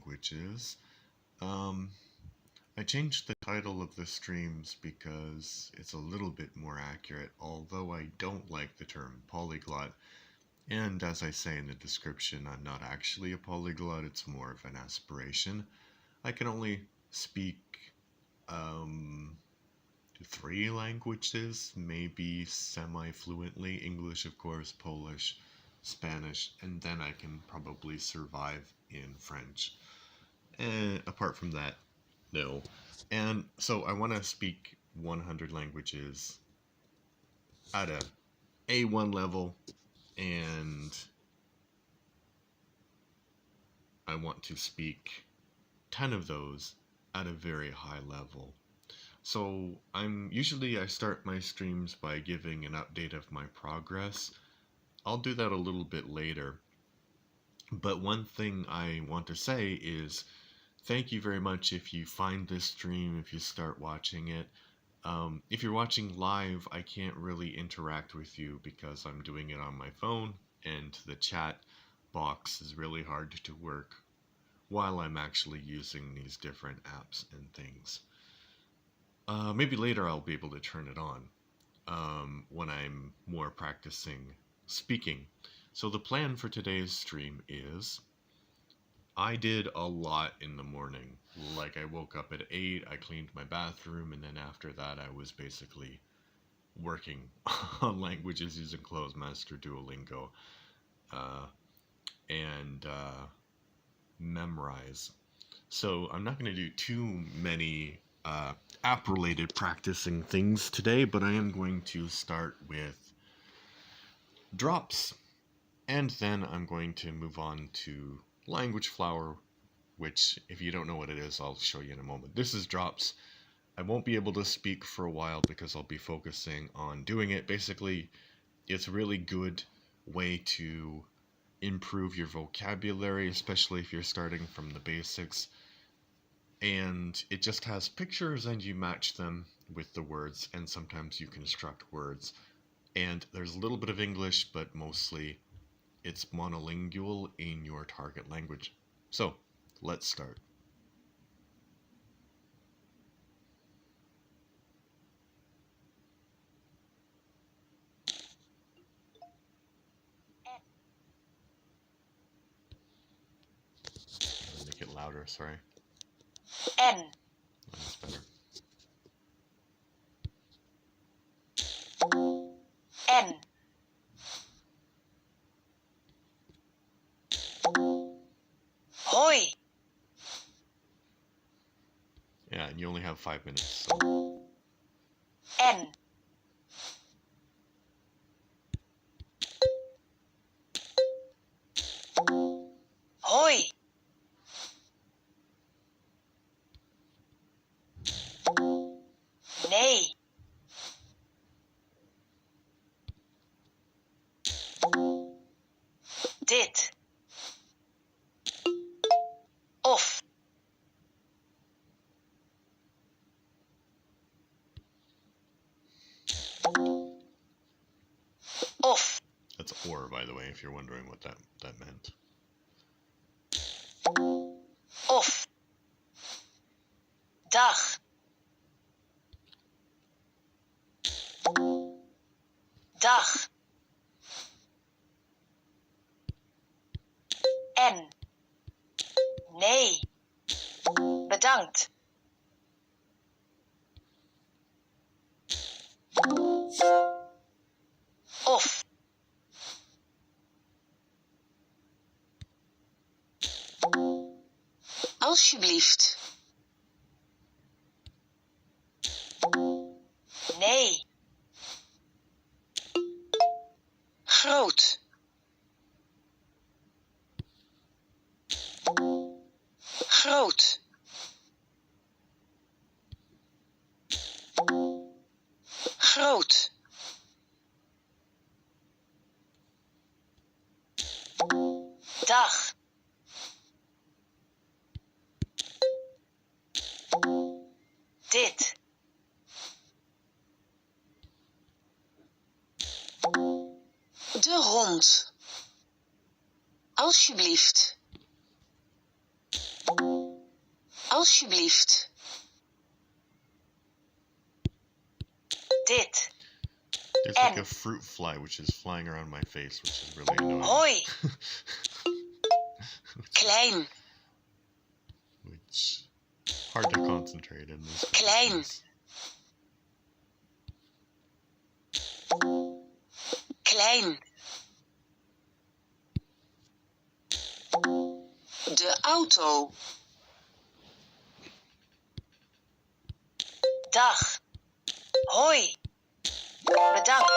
languages. I changed the title of the streams because it's a little bit more accurate, although I don't like the term polyglot. And as I say in the description, I'm not actually a polyglot, it's more of an aspiration. I can only speak 3 languages, maybe semi-fluently. English, of course, Polish, Spanish, and then I can probably survive in French. And apart from that, no. And so I want to speak 100 languages at a A1 level, and I want to speak 10 of those at a very high level. So I start my streams by giving an update of my progress. I'll do that a little bit later. But one thing I want to say is thank you very much if you find this stream, if you start watching it. If you're watching live, I can't really interact with you because I'm doing it on my phone, and the chat box is really hard to work while I'm actually using these different apps and things. Maybe later I'll be able to turn it on when I'm more practicing speaking. So the plan for today's stream is I did a lot in the morning. Like, I woke up at 8, I cleaned my bathroom, and then after that I was basically working on languages using Closemaster, Duolingo, and Memrise. So I'm not going to do too many app-related practicing things today, but I am going to start with drops, and then I'm going to move on to Language Flower, which, if you don't know what it is, I'll show you in a moment. This is drops. I won't be able to speak for a while because I'll be focusing on doing it. Basically, it's a really good way to improve your vocabulary, especially if you're starting from the basics. And it just has pictures and you match them with the words, and sometimes you construct words. And there's a little bit of English, but mostly it's monolingual in your target language. So, let's start. Make it louder, sorry. N. That's better. N. Hoi. Yeah, and you only have 5 minutes. So. N. Hoi. Nee. Dit. Of. Of. That's or, by the way, if you're wondering what that meant. Of. Dag. Dag. En. Nee. Bedankt. Of. Alsjeblieft. Nee. Groot. Groot. Groot. Dag. Dit. De hond. Alsjeblieft. Alsjeblieft. Dit. There's like a fruit fly which is flying around my face, which is really annoying. Hoi. Klein. Which hard to concentrate in this. Klein. Klein. De auto. Dag. Hoi. Bedankt.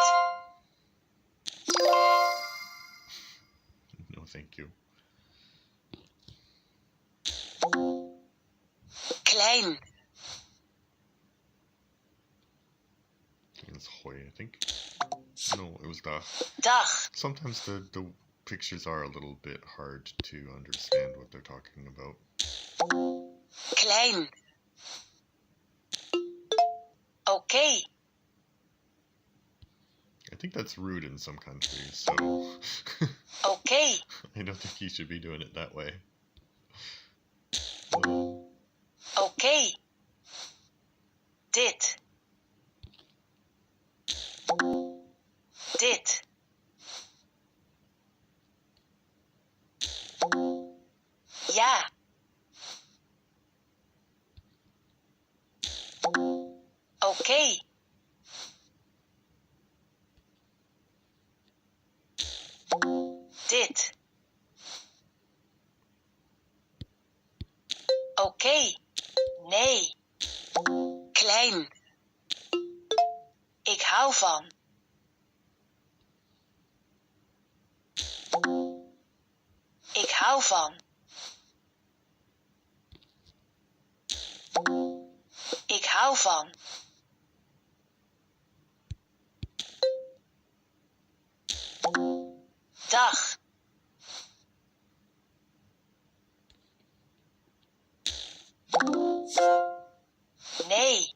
No, thank you. Klein. It's hoi, I think. No, it was dag. Dag. Sometimes the pictures are a little bit hard to understand what they're talking about. Klein. Okay. I think that's rude in some countries, so Okay. I don't think you should be doing it that way. Okay. Dit. Dit. Ja. Oké. Dit. Oké. Nee. Klein. Ik hou van. Ik hou van. Ik hou van. Dag. Nee.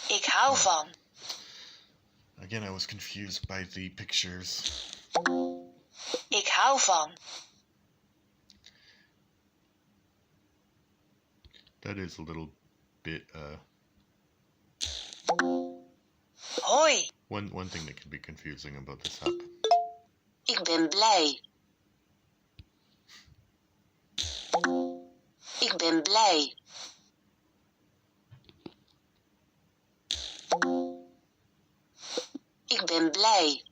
Ik hou van. Again, I was confused by the pictures. Ik hou van. That is a little bit, Hoi. one thing that can be confusing about this app. Ik ben blij. Ik ben blij. Ik ben blij.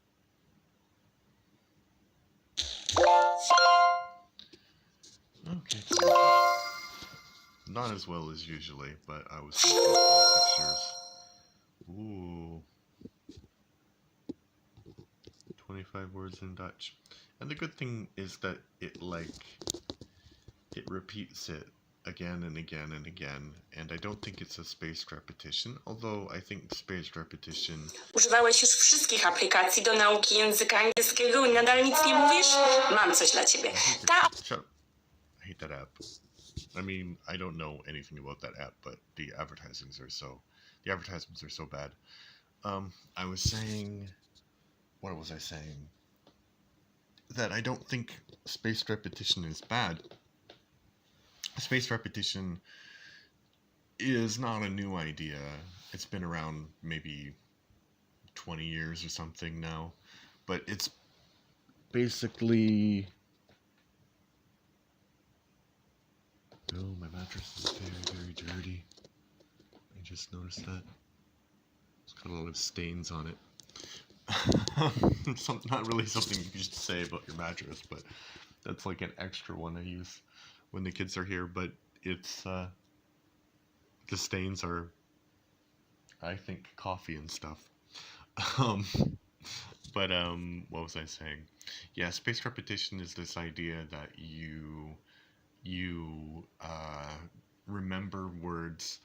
Okay. Not as well as usually, but I was confused by the pictures. Ooh. 25 words in Dutch. And the good thing is that it repeats it again and again and again, and I don't think it's a spaced repetition, although I think spaced repetition... Używałeś już wszystkich aplikacji do nauki języka angielskiego i nadal nic nie mówisz? Mam coś dla ciebie. Shut up. I hate that app. I mean, I don't know anything about that app, but the advertisements are so bad. I was saying... What was I saying? That I don't think spaced repetition is bad. Spaced repetition is not a new idea. It's been around maybe 20 years or something now. But it's basically... Oh, my mattress is very, very dirty. I just noticed that. It's got a lot of stains on it. Not really something you should say about your mattress, but that's like an extra one I use when the kids are here. But it's the stains are, I think, coffee and stuff. What was I saying? Yeah, spaced repetition is this idea that you remember words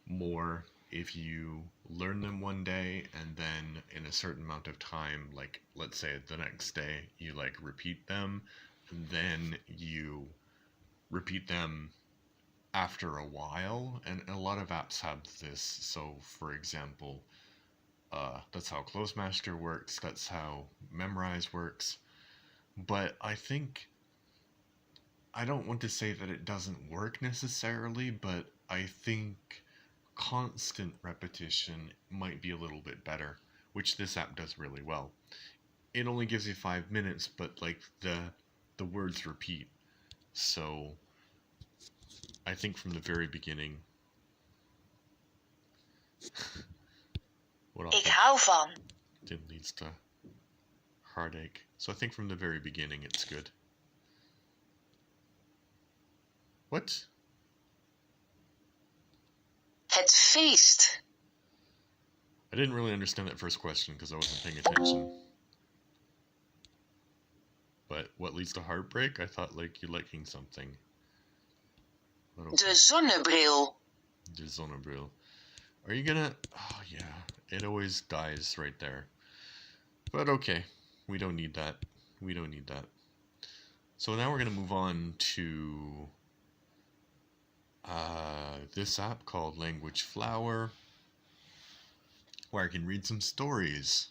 more if you learn them one day and then in a certain amount of time, like let's say the next day, you like repeat them, and then you repeat them after a while. And a lot of apps have this. So for example, that's how Closemaster works, that's how Memrise works. But I think, I don't want to say that it doesn't work necessarily, but I think constant repetition might be a little bit better, which this app does really well. It only gives you 5 minutes, but like the words repeat. So I think from the very beginning, what Ik often hou van. then leads to heartache. So I think from the very beginning it's good. What? Het feest. I didn't really understand that first question because I wasn't paying attention. But what leads to heartbreak? I thought like you liking something. But okay. De zonnebril. De zonnebril. Are you gonna... Oh yeah, it always dies right there. But okay, we don't need that. We don't need that. So now we're gonna move on to this app called Language Flower, where I can read some stories.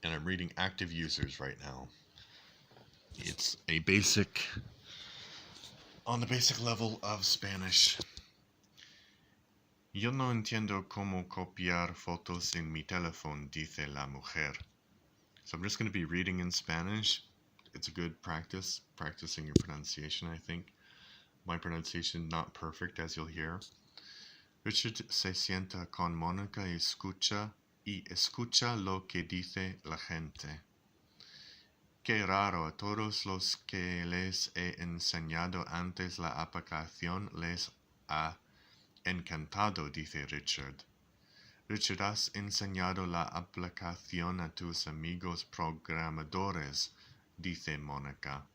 And I'm reading active users right now. It's a basic, on the basic level of Spanish. Yo no entiendo cómo copiar fotos en mi teléfono, dice la mujer. So I'm just going to be reading in Spanish. It's a good practice, practicing your pronunciation, I think. My pronunciation not perfect, as you'll hear. Richard se sienta con Mónica y escucha lo que dice la gente. Qué raro, a todos los que les he enseñado antes la aplicación les ha encantado, dice Richard. Richard, ¿has enseñado la aplicación a tus amigos programadores? Dice Mónica.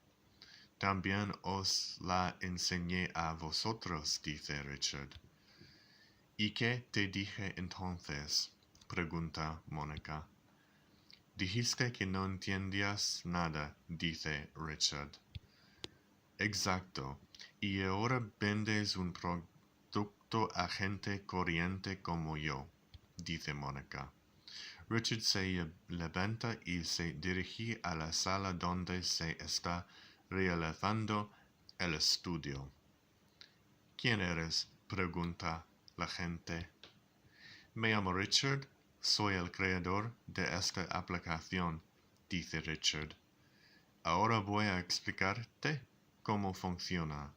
También os la enseñé a vosotros, dice Richard. ¿Y qué te dije entonces? Pregunta Mónica. Dijiste que no entendías nada, dice Richard. Exacto. Y ahora vendes un producto a gente corriente como yo, dice Mónica. Richard se levanta y se dirige a la sala donde se está realizando el estudio. ¿Quién eres? Pregunta la gente. Me llamo Richard. Soy el creador de esta aplicación, dice Richard. Ahora voy a explicarte cómo funciona.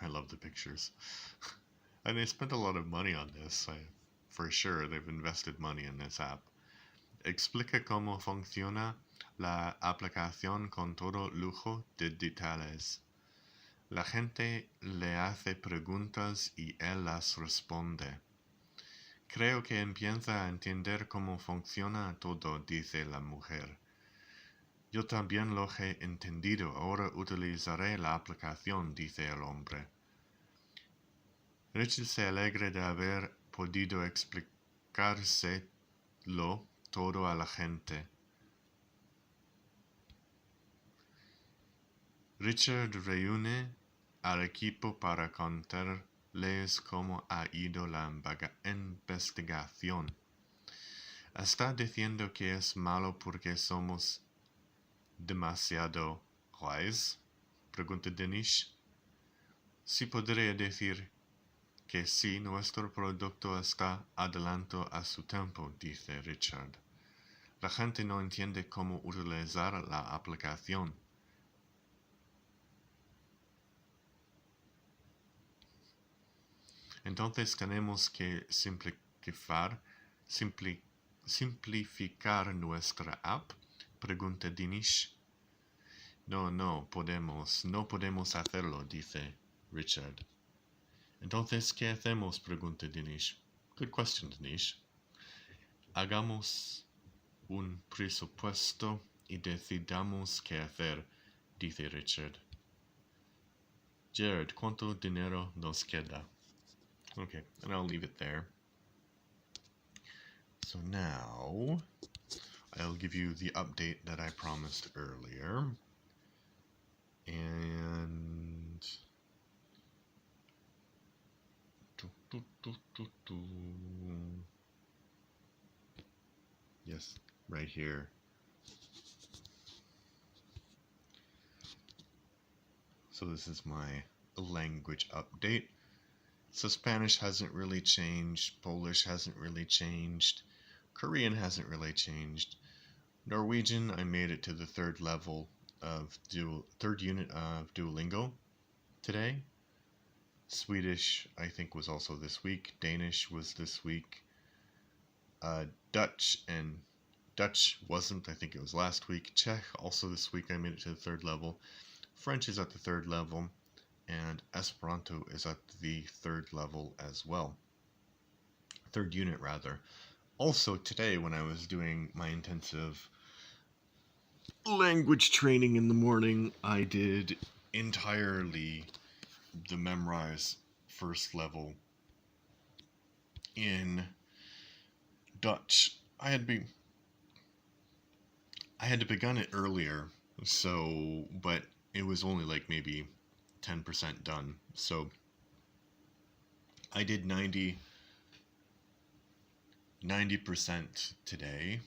I love the pictures. And they spent a lot of money on this. For sure, they've invested money in this app. Explica cómo funciona la aplicación con todo lujo de detalles. La gente le hace preguntas y él las responde. Creo que empieza a entender cómo funciona todo, dice la mujer. Yo también lo he entendido, ahora utilizaré la aplicación, dice el hombre. Richard se alegra de haber podido explicárselo todo a la gente. Richard reúne al equipo para contarles cómo ha ido la investigación. ¿Está diciendo que es malo porque somos demasiado guays? Pregunta Denise. Sí, podría decir que sí, nuestro producto está adelanto a su tiempo, dice Richard. La gente no entiende cómo utilizar la aplicación. Entonces tenemos que simplificar nuestra app, pregunta Dinesh. No podemos hacerlo, dice Richard. Entonces, ¿qué hacemos? Pregunta Dinesh. Good question, Dinesh. Hagamos un presupuesto y decidamos qué hacer, dice Richard. Jared, ¿cuánto dinero nos queda? Okay, and I'll leave it there. So now, I'll give you the update that I promised earlier. And... Yes, right here. So this is my language update. So Spanish hasn't really changed, Polish hasn't really changed, Korean hasn't really changed. Norwegian, I made it to the third unit of Duolingo today. Swedish, I think, was also this week. Danish was this week. Dutch wasn't, I think it was last week. Czech, also this week, I made it to the third level. French is at the third level, and Esperanto is at the third level as well. Third unit, rather. Also, today, when I was doing my intensive language training in the morning, I did entirely the memorize first level in Dutch. I had begun it earlier, but it was only like maybe 10% done. So I did 90% today,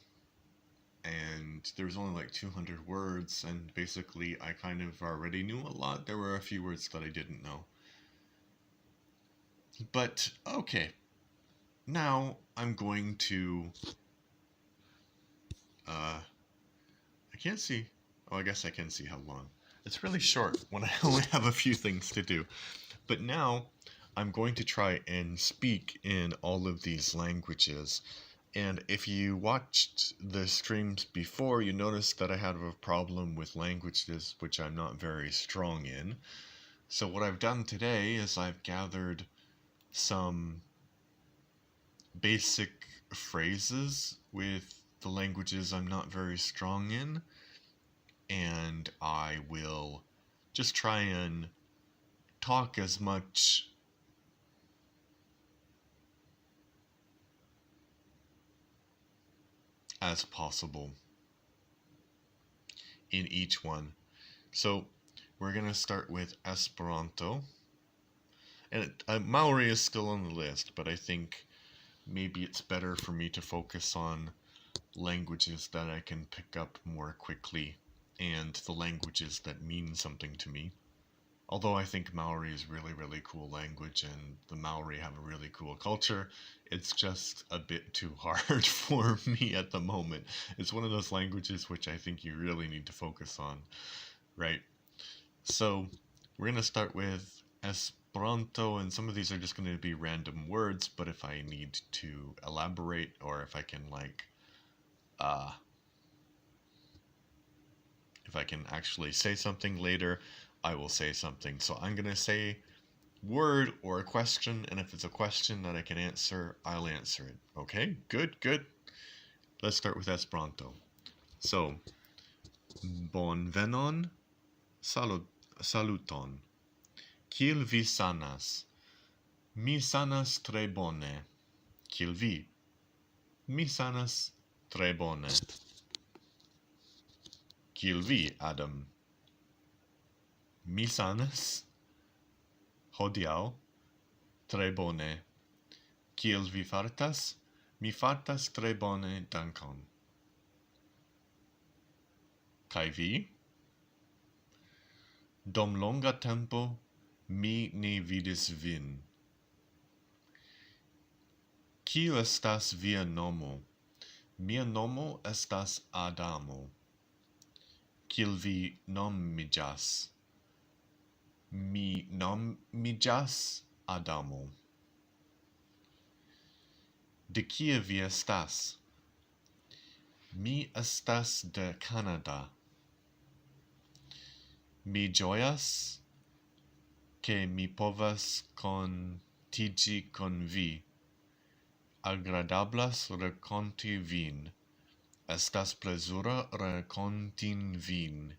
and there was only like 200 words, and basically I kind of already knew a lot. There were a few words that I didn't know. But okay, now I'm going to I can't see. Oh, I guess I can see how long. It's really short when I only have a few things to do. But now I'm going to try and speak in all of these languages. And if you watched the streams before, you noticed that I had a problem with languages which I'm not very strong in. So what I've done today is I've gathered some basic phrases with the languages I'm not very strong in, and I will just try and talk as much as possible in each one. So we're going to start with Esperanto. And Maori is still on the list, but I think maybe it's better for me to focus on languages that I can pick up more quickly and the languages that mean something to me. Although I think Maori is really, really cool language, and the Maori have a really cool culture, it's just a bit too hard for me at the moment. It's one of those languages which I think you really need to focus on, right? So we're going to start with Esperanto, and some of these are just going to be random words, but if I need to elaborate, or if I can if I can actually say something later, I will say something. So I'm going to say word or a question, and if it's a question that I can answer, I'll answer it. Okay? Good. Let's start with Esperanto. So, bonvenon, saluton. Kiel vi sanas? Mi sanas tre bone. Kiel vi? Mi sanas tre bone. Kiel vi, Adam? Mi sanas hodiaŭ tre bone. Kiel vi fartas? Mi fartas tre bone, dankon. Kaj vi? Dum longa tempo mi ne vidis vin. Kiu estas via nomo? Mia nomo estas Adamo. Kiel vi nomiĝas? Mi nomiĝas Adamo. De kie vi estas? Mi estas de Canada. Mi ĝojas, ke mi povas kontiĝi kun vi. Agradablas renkonti vin. Estas plezura renkontin vin.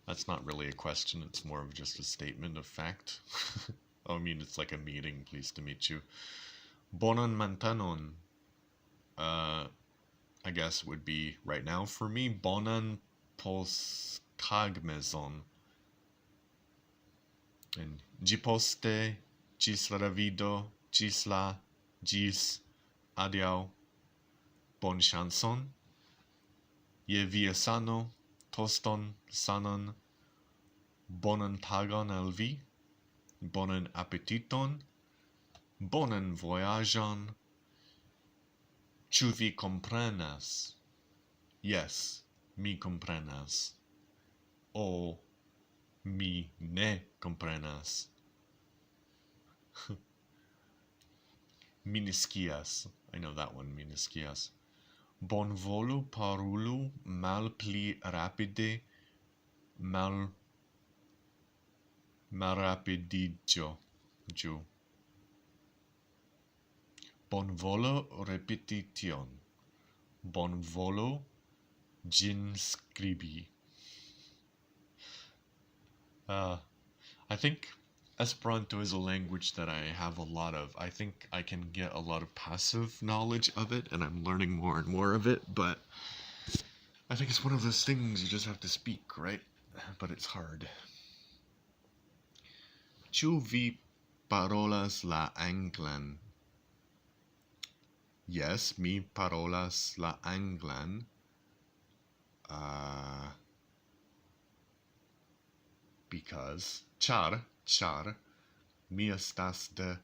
That's not really a question, it's more of just a statement of fact. I mean, it's like a meeting, pleased to meet you. Bonan mantanon. I guess would be right now for me. Bonan postkagmezon. And ĝiposte, ĝis la revido, ĝis adiaŭ. Bon chanson. Je via sano, toston sanon, bonan tagon al vi, bonan appetiton, bonan voyaĝon. Ĉu vi komprenas? Yes, mi komprenas. O mi ne komprenas. Miniscias. I know that one, miniscias. Bonvolu parulu malpli rapide, malrapidiĝo. Bonvolo repeti tion. Bonvolo ĝin skribi. I think Esperanto is a language that I have a lot of. I think I can get a lot of passive knowledge of it, and I'm learning more and more of it, but I think it's one of those things you just have to speak, right? But it's hard. Ĉu vi parolas la anglan? Yes, mi parolas la anglan. Because, char, mi estas de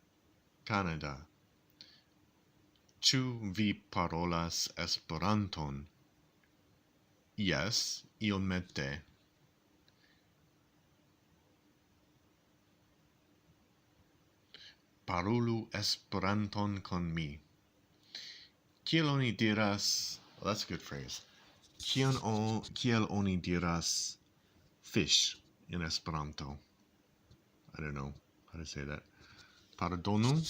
Canada. Ĉu vi parolas Esperanton? Yes, iomete. Parolu Esperanton con mi. Kiel oni diras, well, that's a good phrase. Kiel oni diras fish in Esperanto? I don't know how to say that. Pardonu,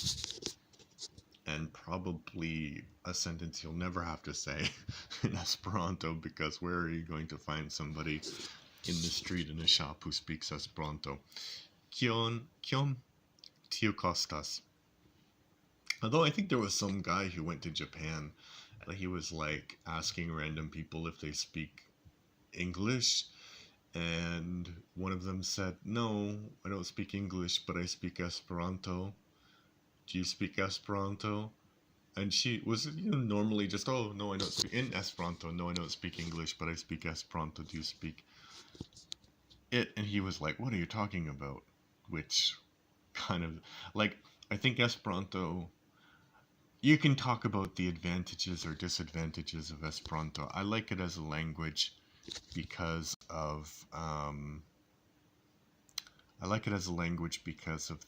and probably a sentence you'll never have to say in Esperanto, because where are you going to find somebody in the street in a shop who speaks Esperanto? Kiom tio kostas? Although I think there was some guy who went to Japan, and he was like asking random people if they speak English, and one of them said, "No, I don't speak English, but I speak Esperanto. Do you speak Esperanto?" And she was, normally just, "Oh, no, I don't speak in Esperanto. No, I don't speak English, but I speak Esperanto. Do you speak it?" And he was like, "What are you talking about?" Which kind of, like, I think Esperanto, you can talk about the advantages or disadvantages of Esperanto. I like it as a language because of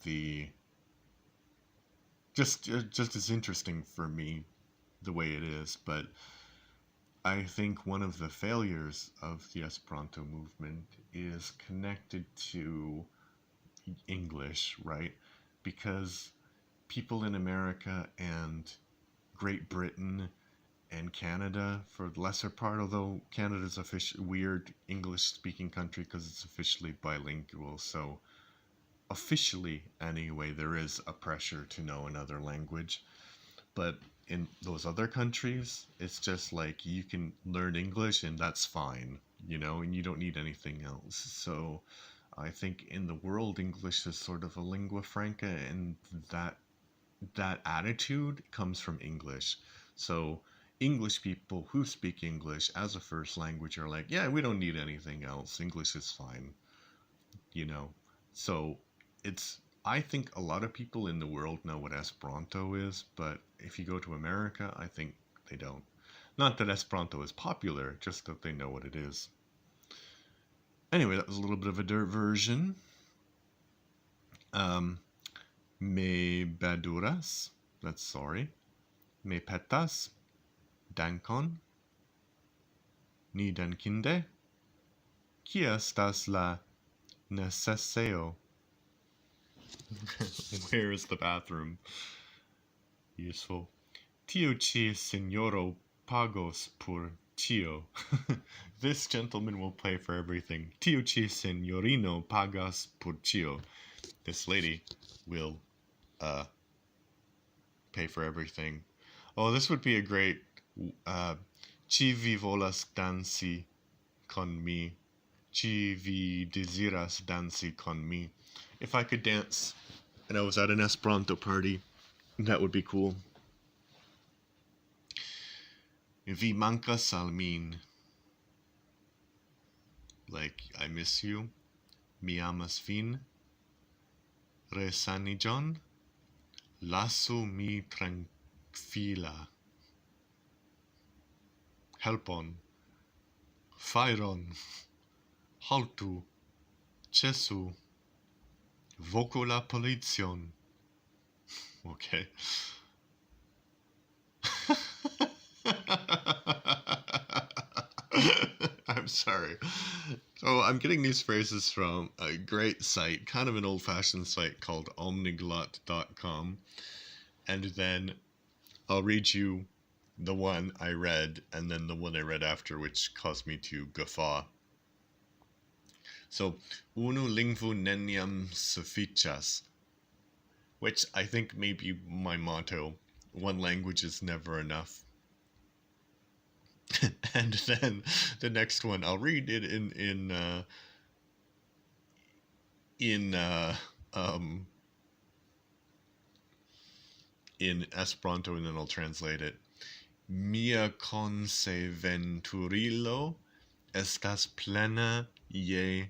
the just as interesting for me the way it is. But I think one of the failures of the Esperanto movement is connected to English, right? Because people in America and Great Britain and Canada, for the lesser part, although Canada's a weird English-speaking country because it's officially bilingual, so officially anyway, there is a pressure to know another language. But in those other countries, it's just like you can learn English and that's fine, and you don't need anything else. So I think in the world, English is sort of a lingua franca, and that attitude comes from English. So English people who speak English as a first language are like, yeah, we don't need anything else. English is fine, So I think a lot of people in the world know what Esperanto is, but if you go to America, I think they don't. Not that Esperanto is popular, just that they know what it is. Anyway, that was a little bit of a diversion. Me baduras, that's sorry. Me petas, dankon. Ni dankinde. Kia estas la neceseo? Where is the bathroom? Useful. Tio ci signoro pagos por tio. This gentleman will pay for everything. Tio ci signorino pagas por tio. This lady will pay for everything. Oh, this would be a great ci vi volas danci con mi. Ci vi desiras danci con mi. If I could dance and I was at an Esperanto party, that would be cool. Vi mankas al min. Like, I miss you. Mi amas vin. Resaniĝon. Lasu mi trankvila. Helpon. Fajron. Haltu. Ĉesu. Voku la policion. Okay. I'm sorry. So I'm getting these phrases from a great site, kind of an old-fashioned site called omniglot.com. And then I'll read you the one I read and then the one I read after, which caused me to guffaw. So, unu lingvu neniam sufiĉas, which I think may be my motto. One language is never enough. And then the next one, I'll read it in Esperanto, and then I'll translate it. Mia konseventurilo estas plena je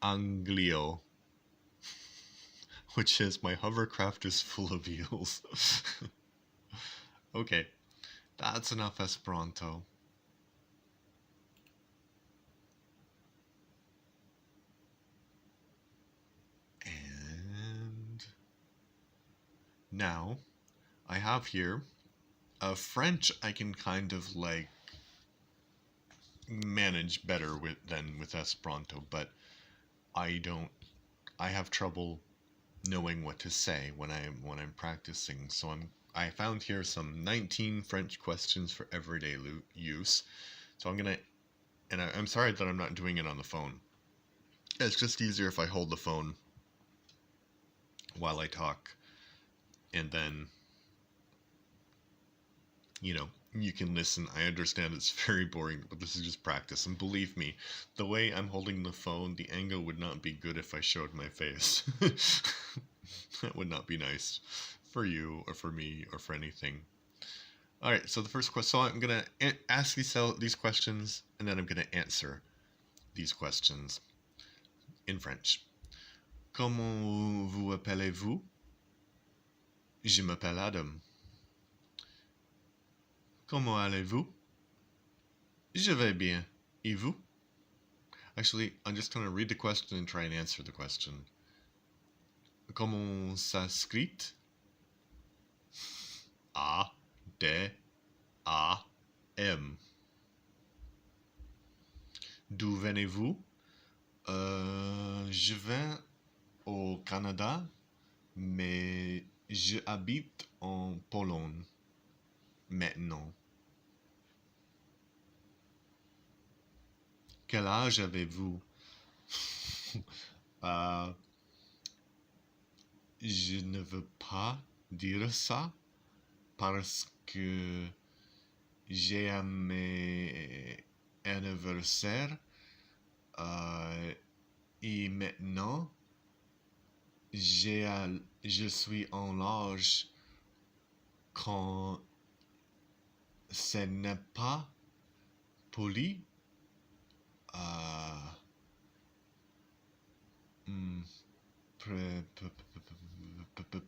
Anglio, which is my hovercraft is full of eels. Okay, that's enough Esperanto. And now I have here French. I can kind of like manage better than with Esperanto, but I have trouble knowing what to say when I'm practicing. So I found here some 19 French questions for everyday use. So I'm sorry that I'm not doing it on the phone. It's just easier if I hold the phone while I talk, and then, you can listen. I understand it's very boring, but this is just practice. And believe me, the way I'm holding the phone, the angle would not be good if I showed my face. That would not be nice for you or for me or for anything. All right, so the first question, so I'm going to ask these questions, and then I'm going to answer these questions in French. Comment vous appelez-vous? Je m'appelle Adam. Comment allez-vous? Je vais bien. Et vous? Actually, I'm just going to read the question and try and answer the question. Comment ça s'écrit? A, D, A, M. D'où venez-vous? Je viens au Canada, mais je habite en Pologne maintenant. Quel âge avez-vous? Je ne veux pas dire ça parce que j'ai un anniversaire et maintenant je suis en âge quand ce n'est pas poli.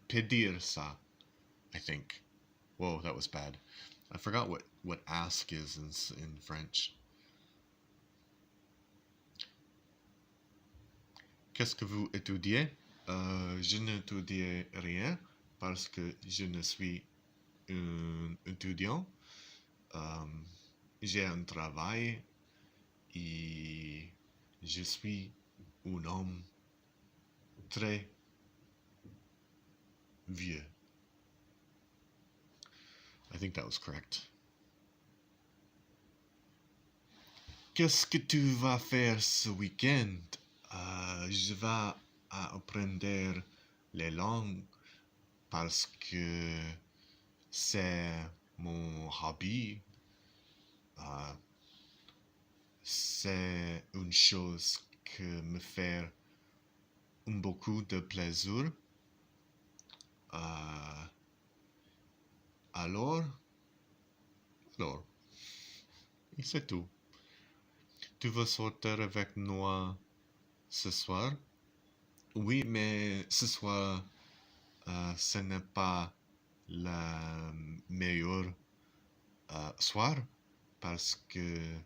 Pedir ça, I think. Whoa, that was bad. I forgot what ask is in French. Qu'est-ce que vous étudiez? Je n'étudie rien parce que je ne suis un étudiant. J'ai un travail et je suis un homme très vieux. I think that was correct. Qu'est-ce que tu vas faire ce week-end? Je vais apprendre les langues parce que c'est mon hobby. C'est une chose qui me fait beaucoup de plaisir. Alors, Alors, et c'est tout. Tu veux sortir avec moi ce soir? Oui, mais ce soir, ce n'est pas le meilleur soir parce que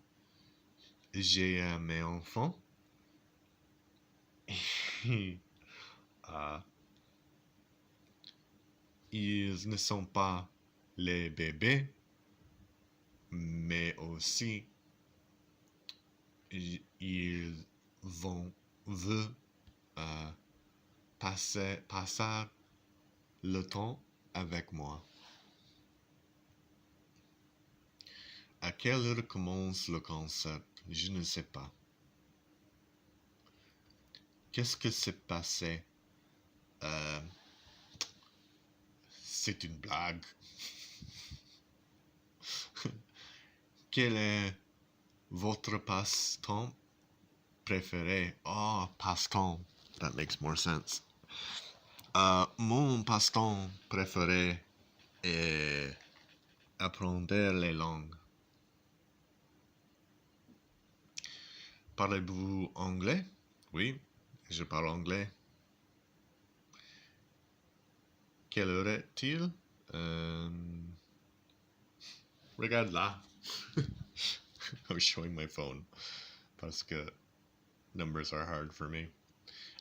j'ai mes enfants. Euh, ils ne sont pas les bébés, mais aussi ils veulent passer le temps avec moi. À quelle heure commence le concert? Je ne sais pas. Qu'est-ce que s'est passé? C'est une blague. Quel est votre passe-temps préféré? Oh, passe-temps. That makes more sense. Mon passe-temps préféré est apprendre les langues. Parlez-vous anglais? Oui, je parle anglais. Quelle heure est-il? Regarde là. I was showing my phone parce que numbers are hard for me.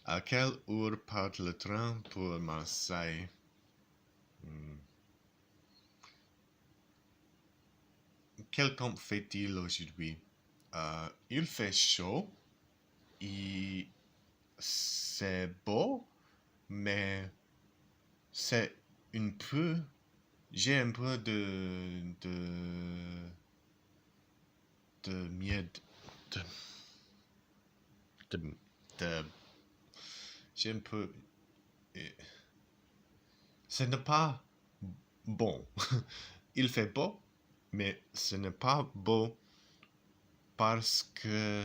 À quelle heure part le train pour Marseille? Quel temps fait-il aujourd'hui? Il fait chaud et c'est beau, mais c'est un peu... J'ai un peu de mied. J'ai un peu... Ce n'est pas bon. Il fait beau, mais ce n'est pas beau parce que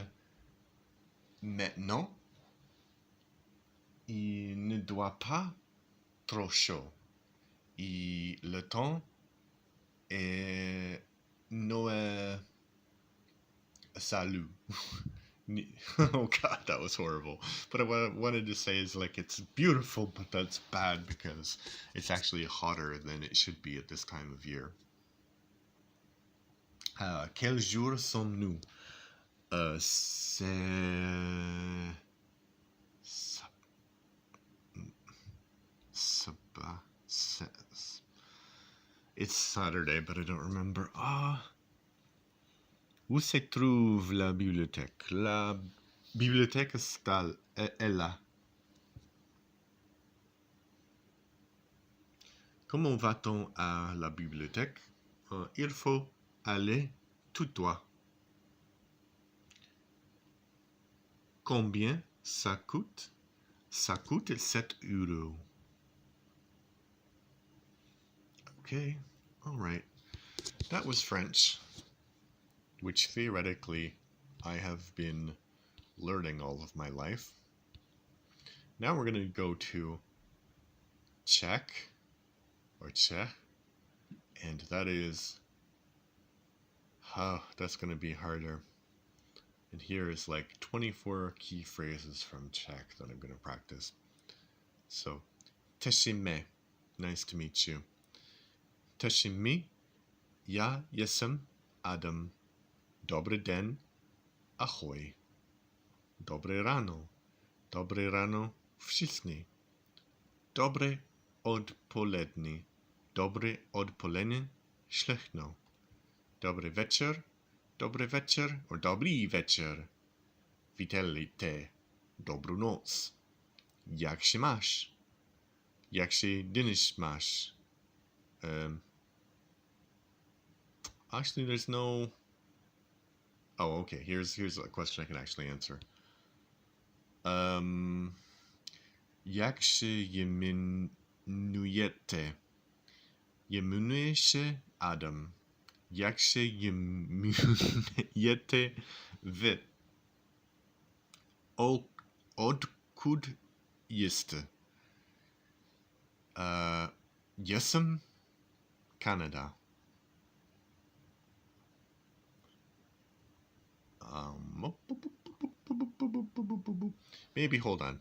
maintenant, il ne doit pas trop chaud. Et le temps est Noël. Salut. Oh god, that was horrible. But what I wanted to say is like it's beautiful, but that's bad because it's actually hotter than it should be at this time of year. Quel jour sommes-nous? C'est... It's Saturday, but I don't remember. Où se trouve la bibliothèque? La bibliothèque est là. Comment va-t-on à la bibliothèque? Il faut aller tout droit. Combien ça coûte? Ça coûte 7 euros. Okay, all right. That was French, which theoretically I have been learning all of my life. Now we're going to go to Czech, or Czech, and that is, that's going to be harder. And here is like 24 key phrases from Czech that I'm going to practice. So, Teshime, nice to meet you. Teshimi, ja jestem Adam. Dobry den, ahoj. Dobre rano. Dobre rano všichni. Dobre odpoledne. Dobre odpoledne všechno. Dobry večer. Dobry večer, or dobrý večer. Vítejte. Dobrou noc. Jak się masz? Jak się dnes masz? Actually, there's no... Oh, okay. Here's a question I can actually answer. Jak się jmenujete? Jmenuje się Adam. Jak się jmenujete wy? Odkud jste? Jestem Canada. Maybe, hold on.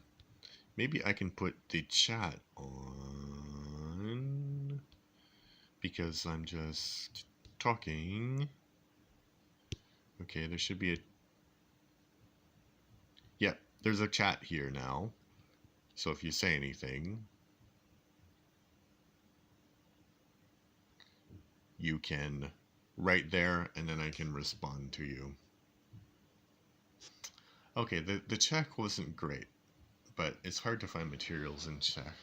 Maybe I can put the chat on because I'm just talking. Okay, there should be a... Yeah, there's a chat here now. So if you say anything, you can write there and then I can respond to you. Okay, the Czech wasn't great, but it's hard to find materials in Czech,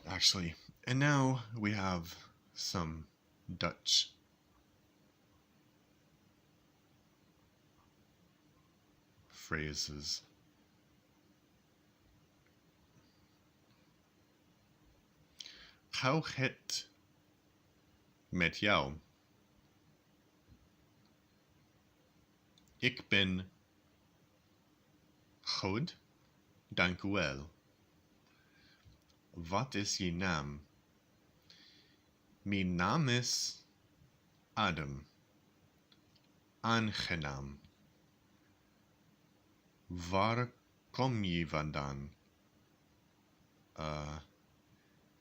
actually. And now we have some Dutch. Phrases. How het met jou? Ik ben goed, dank u wel. Wat is je naam? Mijn naam is Adam. Aangenaam. Waar kom je vandaan?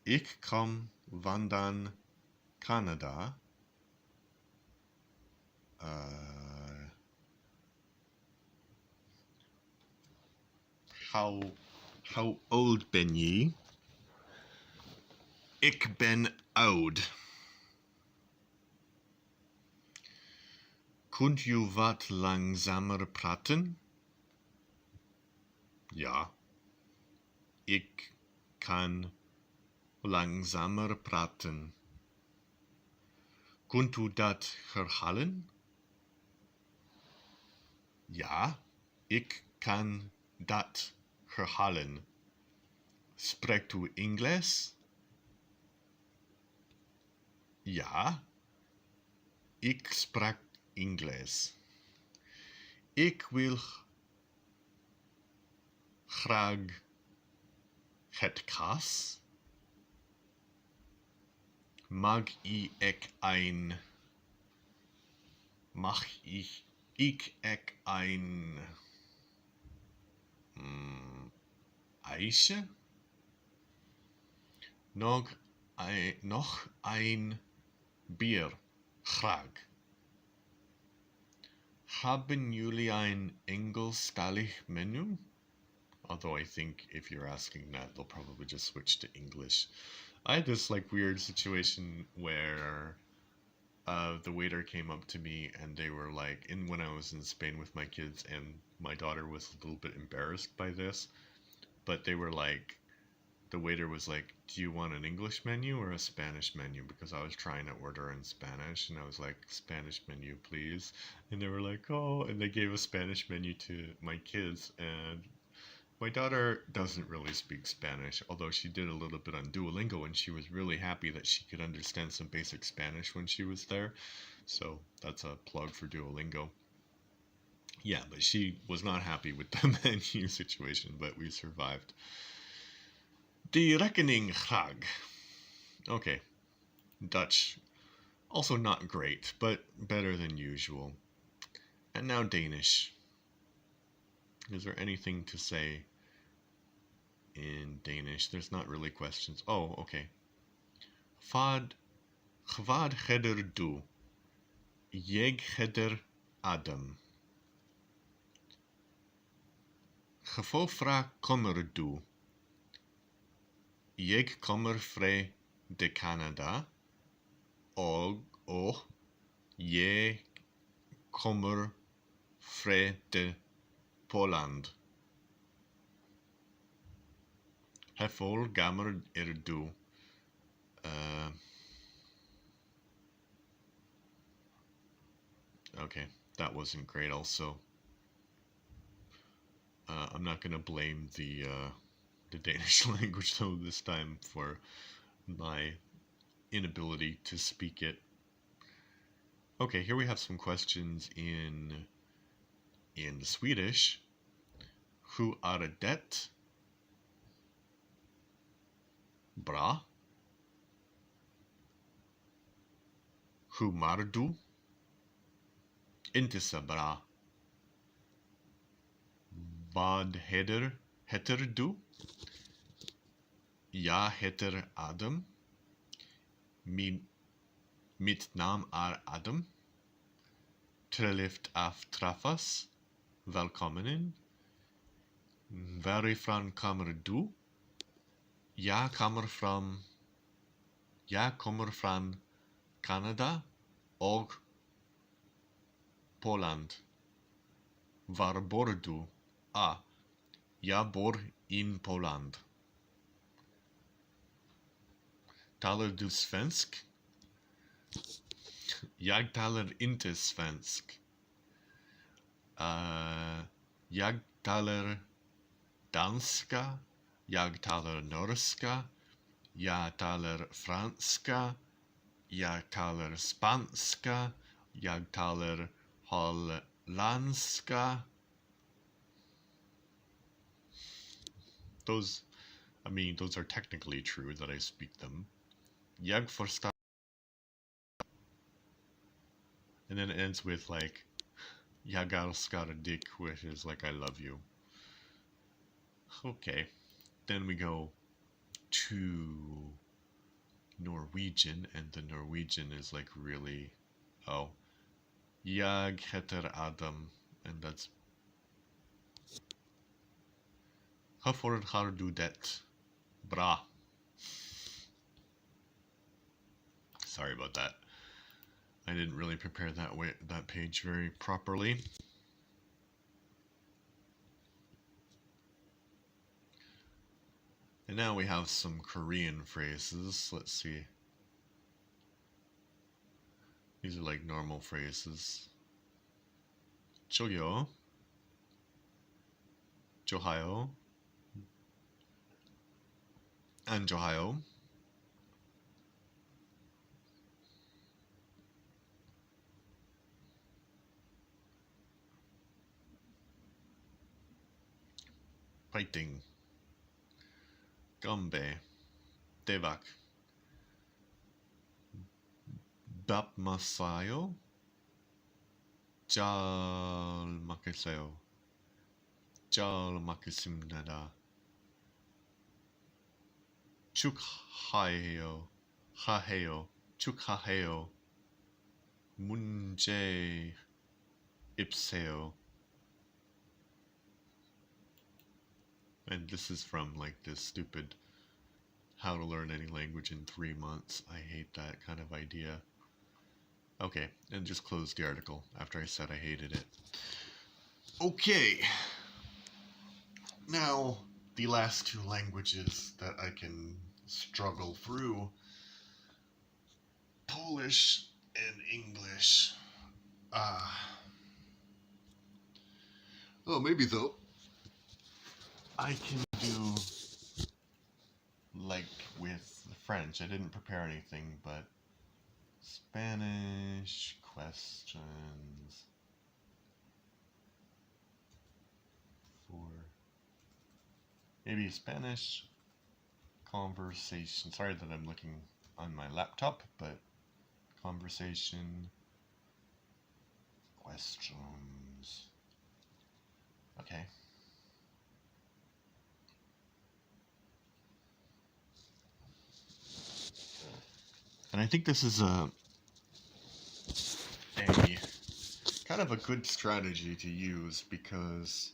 Ik kom vandaan Canada. How old ben je? Ik ben oud. Kunt je wat langzamer praten? Ja. Ik kan langzamer praten. Kunt u dat herhalen? Ja, ik kan dat herhalen. Spreekt u Engels? Ja, ik spreek Engels. Ik wil graag het kaas. Mag ik een ijsje? Nog een bier, graag. Haben jullie een Engelstalig menu? Although I think if you're asking that, they'll probably just switch to English. I had this like weird situation where the waiter came up to me and they were like, when I was in Spain with my kids, and my daughter was a little bit embarrassed by this, but they were like, the waiter was like, do you want an English menu or a Spanish menu? Because I was trying to order in Spanish and I was like, Spanish menu, please. And they were like, oh, and they gave a Spanish menu to my kids, and my daughter doesn't really speak Spanish, although she did a little bit on Duolingo, and she was really happy that she could understand some basic Spanish when she was there. So that's a plug for Duolingo. Yeah, but she was not happy with the menu situation, but we survived. Die rekening graag. Okay, Dutch. Also not great, but better than usual. And now Danish. Is there anything to say in Danish? There's not really questions. Oh, okay. Vad geder du? Jeg heter Adam. Hvorfra kommer du? Jeg kommer fra de Canada, og jeg kommer fra de Poland. Hvor gammel du? Okay, that wasn't great also. I'm not going to blame the Danish language though this time for my inability to speak it. Okay, here we have some questions in Swedish. Hur är det? Bra. Hur mår du? Inte så bra. Vad heter du? Jag heter Adam. Mitt namn är Adam. Trevligt att träffas. Välkommen in. Varifrån kommer du? Jag kommer från Kanada och Poland. Var bor du? Jag bor i Poland. Talar du svensk? Jag talar inte svensk. Jag talar danska. Jag talar norska. Jag talar franska. Jag talar spanska. Jag talar holländska. Those are technically true that I speak them. Jag förstår. And then it ends with like, jag älskar dick, which is like, I love you. Okay. Then we go to Norwegian, and the Norwegian is like really, jag heter Adam, and that's Varför har du det? Bra. Sorry about that. I didn't really prepare that page very properly. And now we have some Korean phrases. Let's see. These are like normal phrases. 저기요. 좋아요. 안 좋아요. 파이팅. 건배. 대박. 밥 맛있어요? 잘 먹겠어요. 잘 먹겠습니다. 축하해요. 축하해요. 문제 입세요. And this is from like this stupid how to learn any language in 3 months. I hate that kind of idea. Okay, and just close the article after I said I hated it. Okay. Now, the last two languages that I can struggle through, Polish and English. Maybe though. I can do like with French. I didn't prepare anything, but Spanish questions for maybe Spanish conversation. Sorry that I'm looking on my laptop, but conversation questions. Okay. And I think this is a kind of a good strategy to use because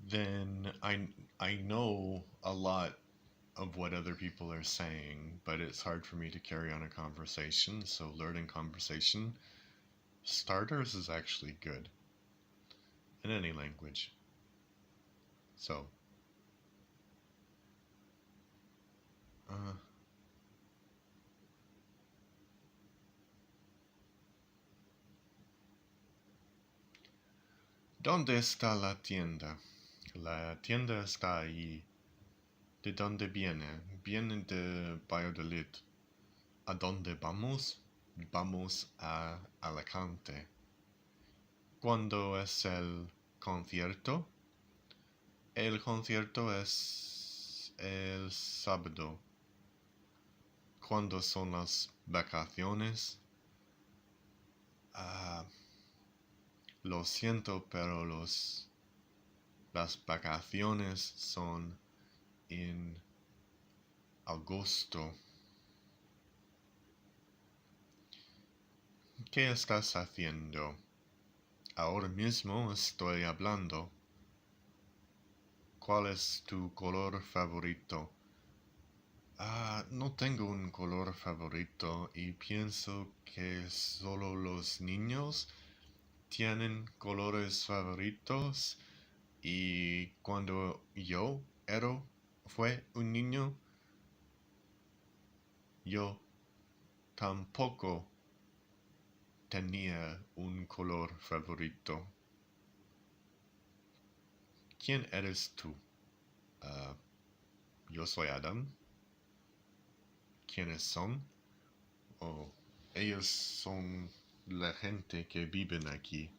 then I know a lot of what other people are saying, but it's hard for me to carry on a conversation, so learning conversation starters is actually good in any language. So ¿Dónde está la tienda? La tienda está ahí. ¿De dónde viene? Viene de Valladolid. ¿A dónde vamos? Vamos a Alicante. ¿Cuándo es el concierto? El concierto es el sábado. ¿Cuándo son las vacaciones? Lo siento, pero las vacaciones son en agosto. ¿Qué estás haciendo? Ahora mismo estoy hablando. ¿Cuál es tu color favorito? No tengo un color favorito y pienso que solo los niños tienen colores favoritos y cuando yo fue un niño, yo tampoco tenía un color favorito. ¿Quién eres tú? Yo soy Adam. ¿Quiénes son? Ellos son la gente que vive aquí.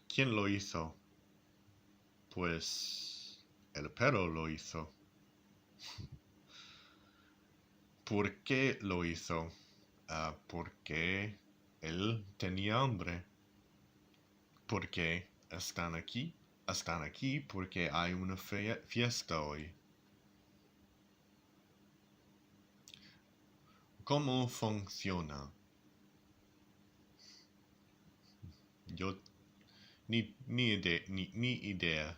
¿Quién lo hizo? Pues el perro lo hizo. ¿Por qué lo hizo? Porque él tenía hambre. ¿Por qué están aquí? Están aquí porque hay una fiesta hoy. ¿Cómo funciona? Yo ni idea.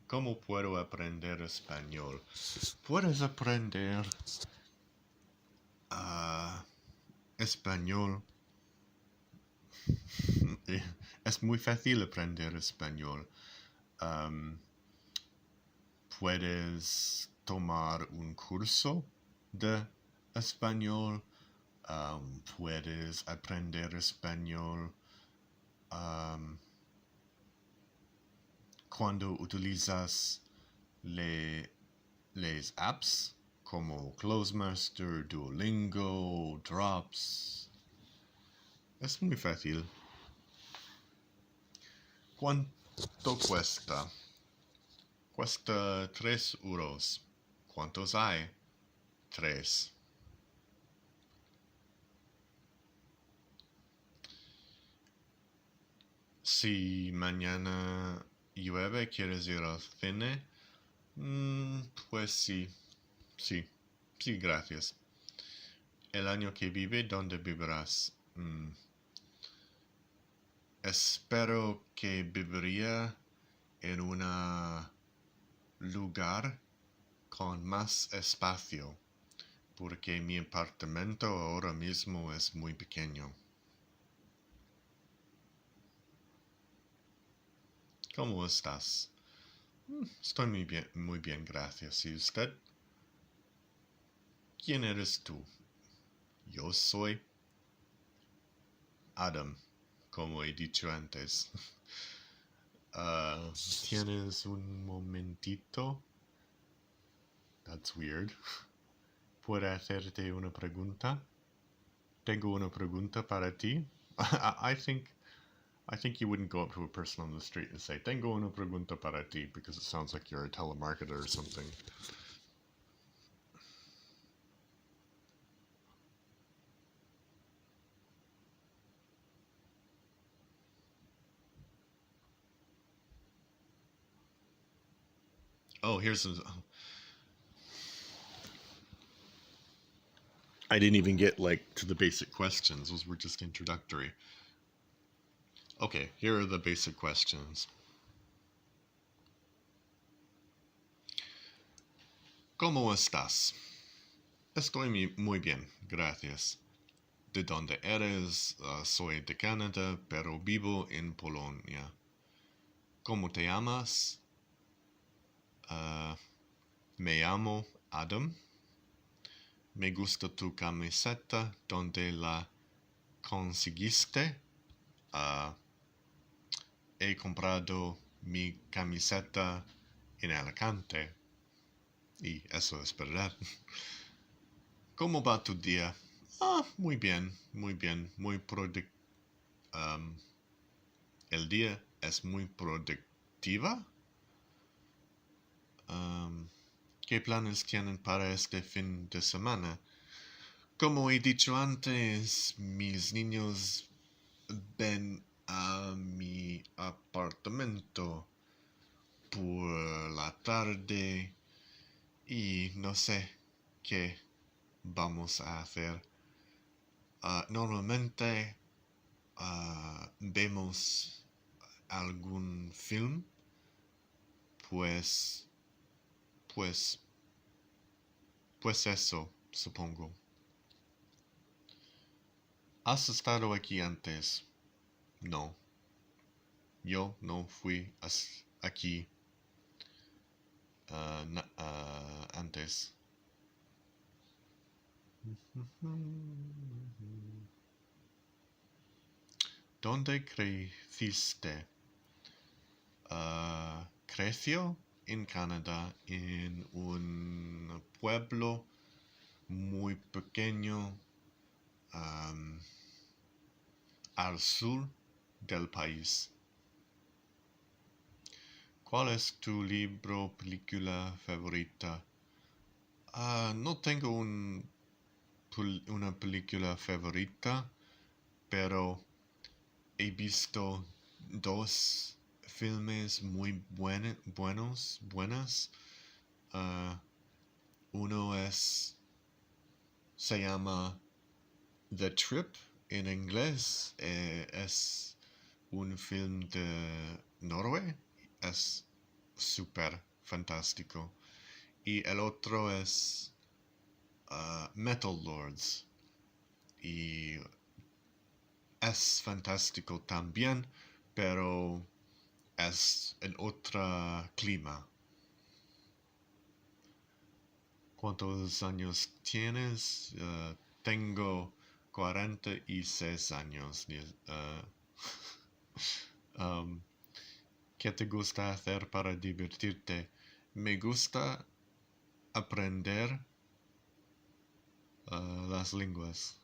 ¿Cómo puedo aprender español? Puedes aprender español. Es muy fácil aprender español. Puedes tomar un curso de español. Puedes aprender español cuando utilizas les apps como Closemaster, Duolingo, Drops. Es muy fácil. ¿Cuánto cuesta? Cuesta 3 euros. ¿Cuántos hay? 3. Si mañana llueve, ¿quieres ir al cine? Pues sí, gracias. El año que vive, ¿dónde vivirás? Espero que viviría en un lugar con más espacio, porque mi apartamento ahora mismo es muy pequeño. ¿Cómo estás? Estoy muy bien, gracias. ¿Y usted? ¿Quién eres tú? Yo soy Adam, como he dicho antes. ¿Tienes un momentito? That's weird. ¿Puedo hacerte una pregunta? Tengo una pregunta para ti. I think you wouldn't go up to a person on the street and say, "Tengo una pregunta para ti," because it sounds like you're a telemarketer or something. Oh, here's some. I didn't even get to the basic questions. Those were just introductory. Okay, here are the basic questions. ¿Cómo estás? Estoy muy bien, gracias. ¿De dónde eres? Soy de Canadá, pero vivo en Polonia. ¿Cómo te llamas? Me llamo Adam. Me gusta tu camiseta. ¿Dónde la conseguiste? He comprado mi camiseta en Alicante. Y eso es verdad. ¿Cómo va tu día? Muy bien. El día es muy productiva. ¿Qué planes tienen para este fin de semana? Como he dicho antes, mis niños ven a mi apartamento por la tarde y no sé qué vamos a hacer. Normalmente vemos algún film, pues, pues, pues eso, supongo. ¿Has estado aquí antes? No. Yo no fui aquí antes. ¿Dónde creciste? Creció en Canadá en un pueblo muy pequeño al sur del país. ¿Cuál es tu libro o película favorita? No tengo una película favorita, pero he visto dos filmes muy buenas. Uno se llama The Trip en inglés. Es un film de Noruega. Es súper fantástico. Y el otro es Metal Lords. Y es fantástico también, pero es en otro clima. ¿Cuántos años tienes? Tengo 46 años. ¿Qué te gusta hacer para divertirte? Me gusta aprender las lenguas.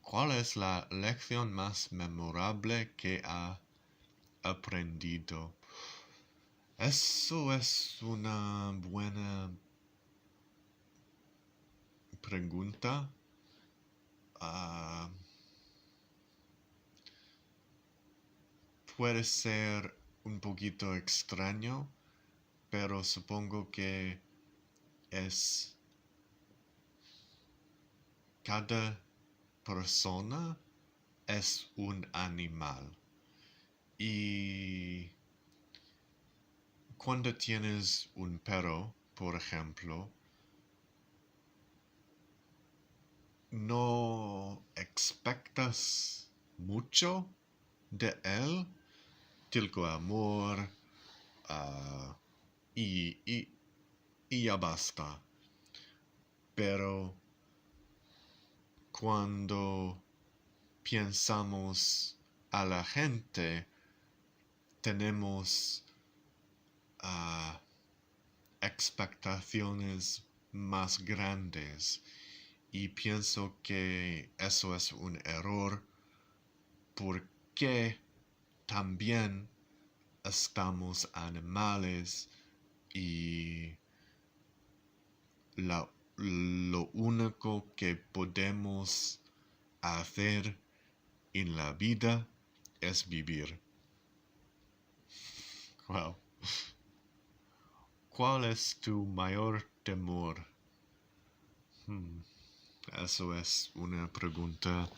¿Cuál es la lección más memorable que ha aprendido? Eso es una buena pregunta. Puede ser un poquito extraño, pero supongo que es cada persona es un animal. Y cuando tienes un perro, por ejemplo, no expectas mucho de él, tipo amor, y ya basta. Pero cuando pensamos a la gente, tenemos expectaciones más grandes y pienso que eso es un error porque también estamos animales y lo único que podemos hacer en la vida es vivir. Wow. ¿Cuál es tu mayor temor? Eso es una pregunta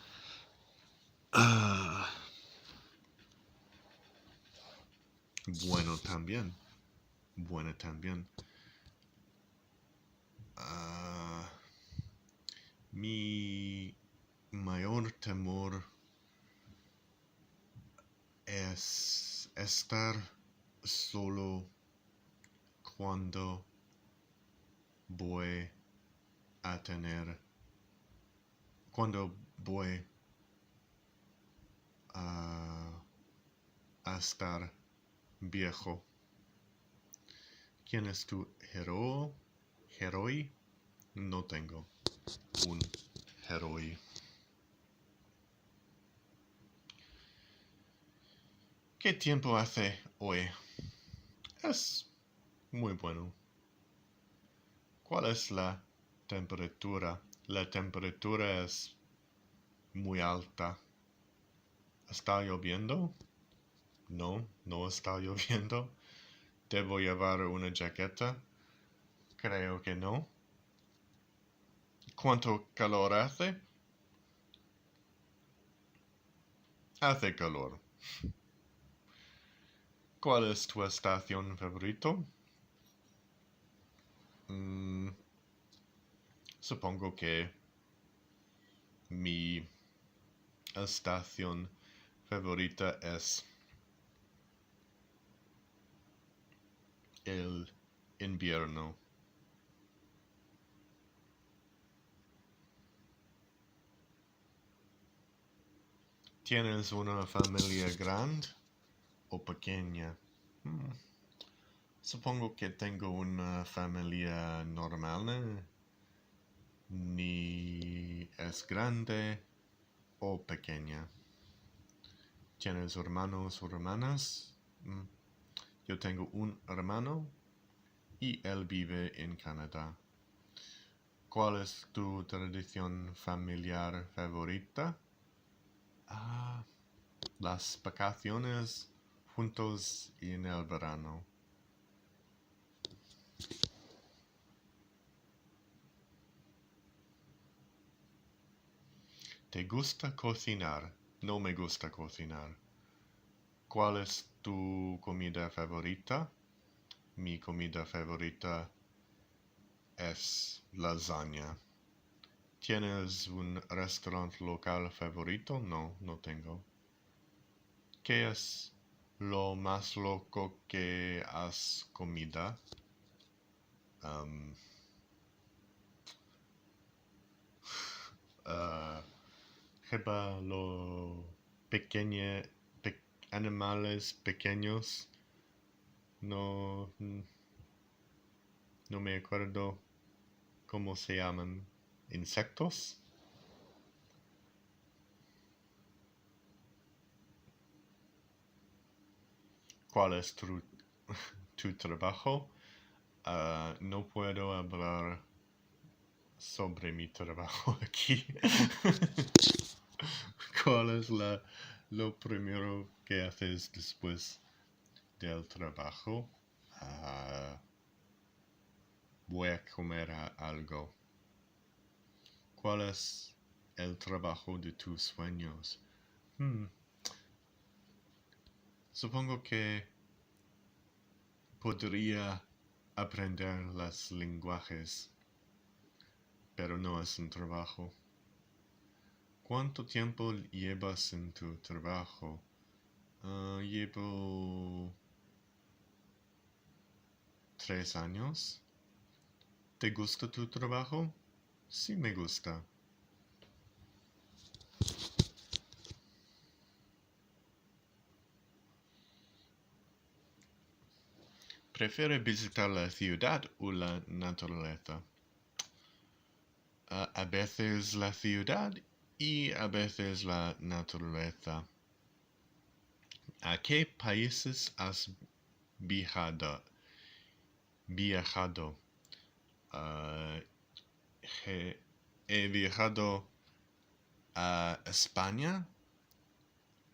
bueno también. Buena también. Mi mayor temor es estar solo cuando voy a tener, cuando voy a estar viejo. ¿Quién es tu héroe? ¿Héroe? No tengo un héroe. ¿Qué tiempo hace hoy? Es muy bueno. ¿Cuál es la temperatura? La temperatura es muy alta. ¿Está lloviendo? No, no está lloviendo. ¿Debo llevar una jaqueta? Creo que no. ¿Cuánto calor hace? Hace calor. ¿Cuál es tu estación favorito? Supongo que mi estación favorita es el invierno. ¿Tienes una familia grande o pequeña? Supongo que tengo una familia normal, ni es grande o pequeña. ¿Tienes hermanos o hermanas? Yo tengo un hermano y él vive en Canadá. ¿Cuál es tu tradición familiar favorita? Las vacaciones juntos en el verano. ¿Te gusta cocinar? No me gusta cocinar. ¿Cuál es tu comida favorita? Mi comida favorita es lasaña. ¿Tienes un restaurante local favorito? No, no tengo. ¿Qué es lo más loco que has comido? Lo pequeño, animales pequeños. No, no me acuerdo cómo se llaman. ¿Insectos? ¿Cuál es tu trabajo? No puedo hablar sobre mi trabajo aquí. ¿Cuál es lo primero que haces después del trabajo? Voy a comer algo. ¿Cuál es el trabajo de tus sueños? Supongo que podría aprender los lenguajes, pero no es un trabajo. ¿Cuánto tiempo llevas en tu trabajo? Llevo 3 años. ¿Te gusta tu trabajo? Sí, me gusta. ¿Prefiere visitar la ciudad o la naturaleza? A veces la ciudad y a veces la naturaleza. ¿A qué países has viajado? He viajado a España,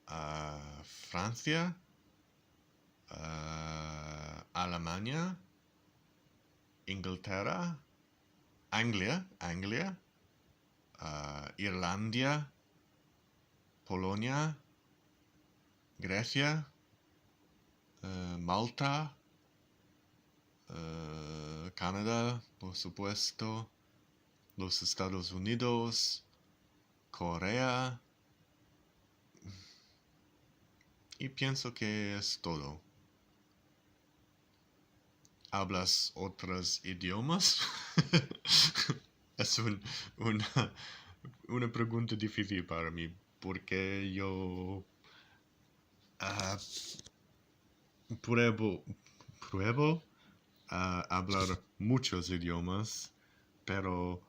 a Francia, a Alemania, Inglaterra, Anglia, Irlanda, Polonia, Grecia, Malta, Canadá, por supuesto, los Estados Unidos, Corea, y pienso que es todo. ¿Hablas otros idiomas? Es una pregunta difícil para mí, porque yo pruebo a hablar muchos idiomas, pero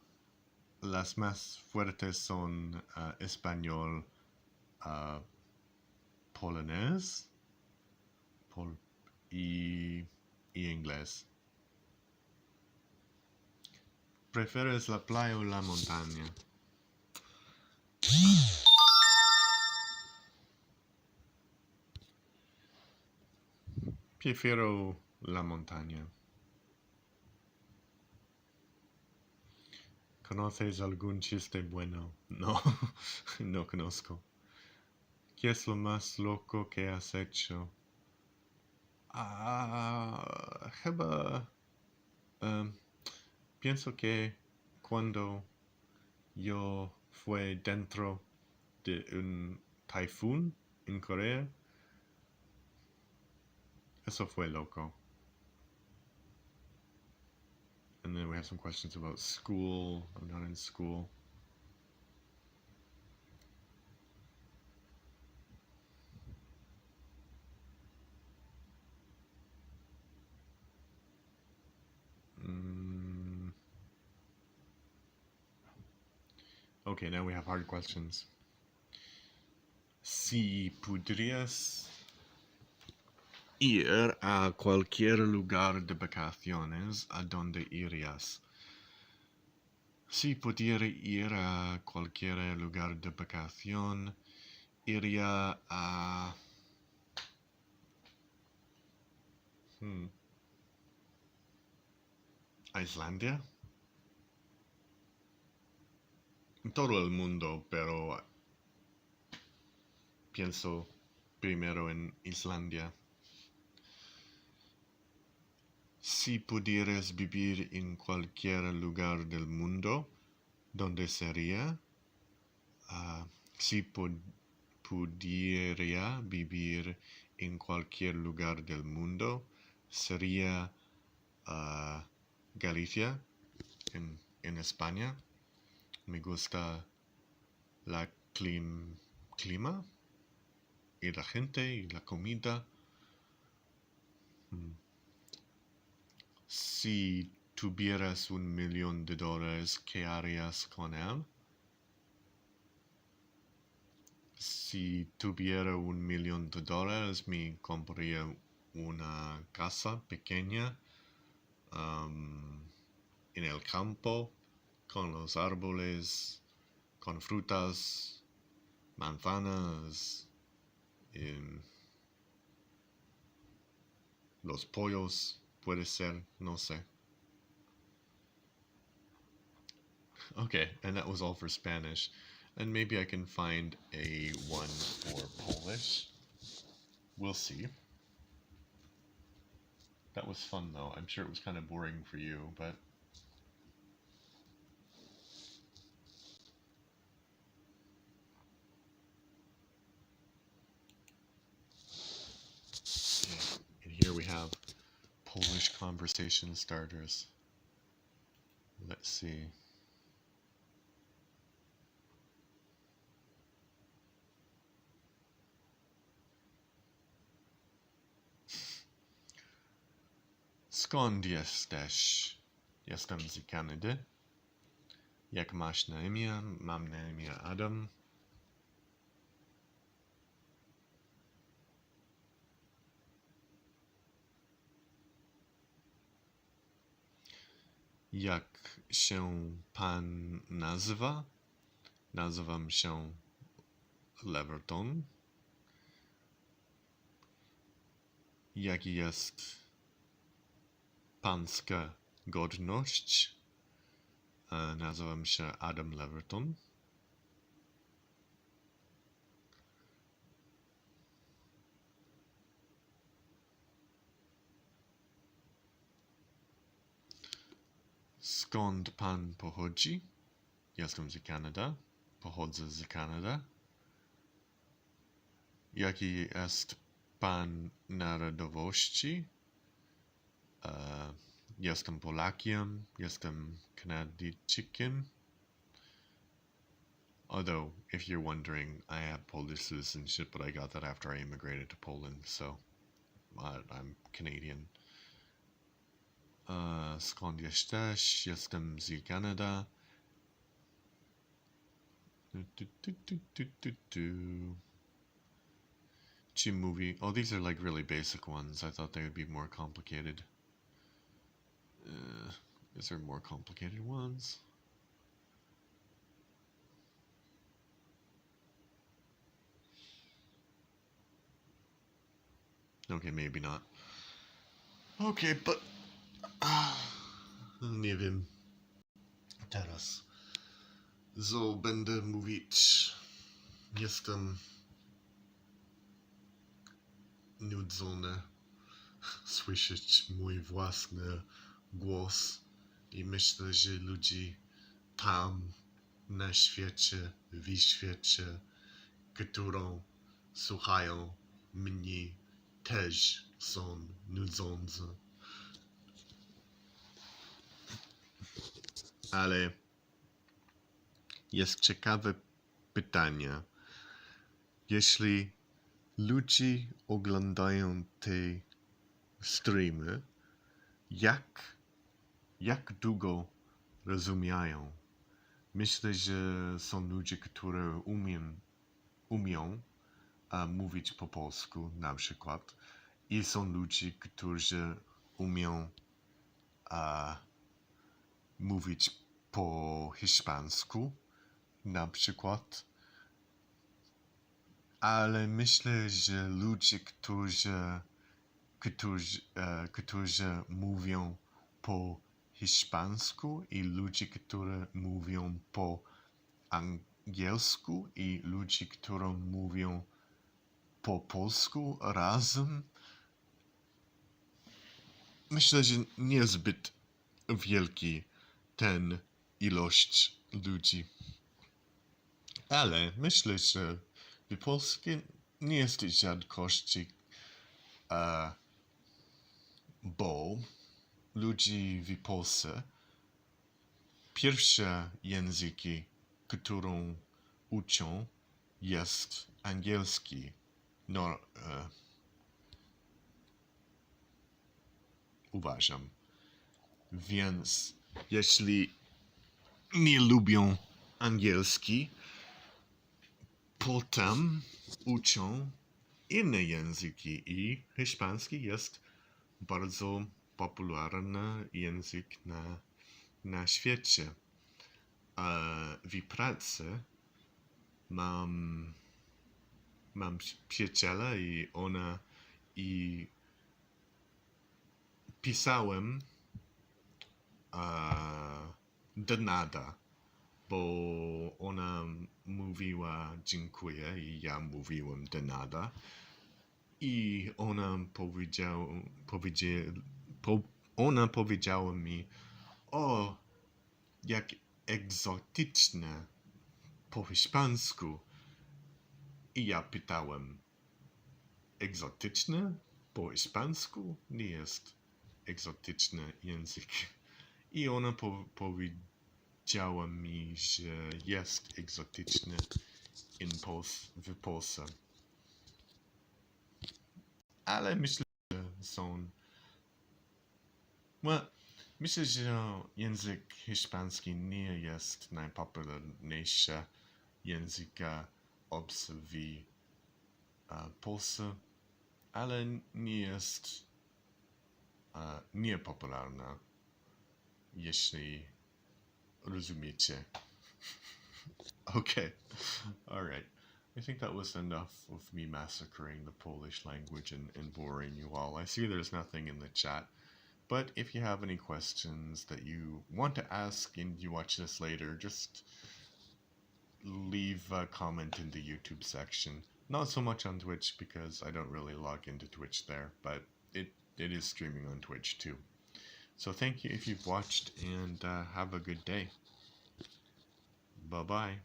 las más fuertes son español, polonés y inglés. ¿Prefieres la playa o la montaña? Prefiero la montaña. ¿Conoces algún chiste bueno? No, no conozco. ¿Qué es lo más loco que has hecho? Chyba, pienso que cuando yo fui dentro de un typhoon en Corea, eso fue loco. And then we have some questions about school. I'm not in school. Okay, now we have hard questions. Si pudieras ir a cualquier lugar de vacaciones, ¿a dónde irías? Si pudiera ir a cualquier lugar de vacación, iría a... ¿A Islandia? Todo el mundo, pero pienso primero en Islandia. Si pudieras vivir en cualquier lugar del mundo, ¿dónde sería? Si pudiera vivir en cualquier lugar del mundo, sería Galicia, en España. Me gusta la clima y la gente y la comida. Si tuvieras $1,000,000, ¿qué harías con él? Si tuviera $1,000,000, me compraría una casa pequeña en el campo, con los árboles, con frutas, manzanas, los pollos, puede ser, no sé. Okay, and that was all for Spanish. And maybe I can find a one for Polish. We'll see. That was fun though. I'm sure it was kind of boring for you, but and here we have Polish conversation starters. Let's see. Skąd jesteś? Jestem z Kanady. Jak masz na imię? Mam na imię Adam. Jak się pan nazywa? Nazywam się Leverton. Jaki jest pańska godność? Nazywam się Adam Leverton. Skąd pan pochodzi? Jestem z Kanady. Pochodzę z Kanady. Jaki jest pan narodowości? Jestem Polakiem. Jestem Kanadyjczykiem. Although, if you're wondering, I have Polish citizenship, but I got that after I immigrated to Poland, so I'm Canadian. Skąd jesteś? Jestem z Kanady. Czym mówi? Oh, these are like really basic ones. I thought they would be more complicated. Is there more complicated ones? Okay, maybe not. Okay, but nie wiem. Teraz. So będę mówić. Jestem nudzony słyszeć mój własny głos i myślę, że ludzie tam na świecie, w świecie, którą słuchają mnie, też są nudzące. Ale jest ciekawe pytanie. Jeśli ludzie oglądają te streamy, jak długo rozumieją? Myślę, że są ludzie, którzy umią mówić po polsku na przykład i są ludzie, którzy umią mówić po hiszpańsku na przykład. Ale myślę, że ludzie, którzy mówią po hiszpańsku i ludzie, którzy mówią po angielsku i ludzie, którzy mówią po polsku razem, myślę, że niezbyt wielki ten ilość ludzi. Ale myślę, że w Polsce nie jest rzadkości, bo ludzie w Polsce pierwsze języki, którą uczą, jest angielski. No, uważam. Więc jeśli nie lubią angielski, potem uczą inne języki i hiszpański jest bardzo popularny język na świecie. W pracy mam przyjaciela i pisałem de nada, bo ona mówiła dziękuję i ja mówiłem de nada i ona powiedziała mi, o, jak egzotyczne po hiszpańsku. I ja pytałem, egzotyczne po hiszpańsku? Nie jest egzotyczny język. I ona powiedziała mi, że jest egzotyczny w Polsce. Ale myślę, że myślę, że język hiszpański nie jest najpopularniejszy język obcy w Polsce, ale nie jest niepopularny, jeśli rozumiecie. Okay, alright. I think that was enough of me massacring the Polish language and boring you all. I see there's nothing in the chat, but if you have any questions that you want to ask and you watch this later, just leave a comment in the YouTube section. Not so much on Twitch because I don't really log into Twitch there, but it is streaming on Twitch too. So thank you if you've watched, and have a good day. Bye-bye.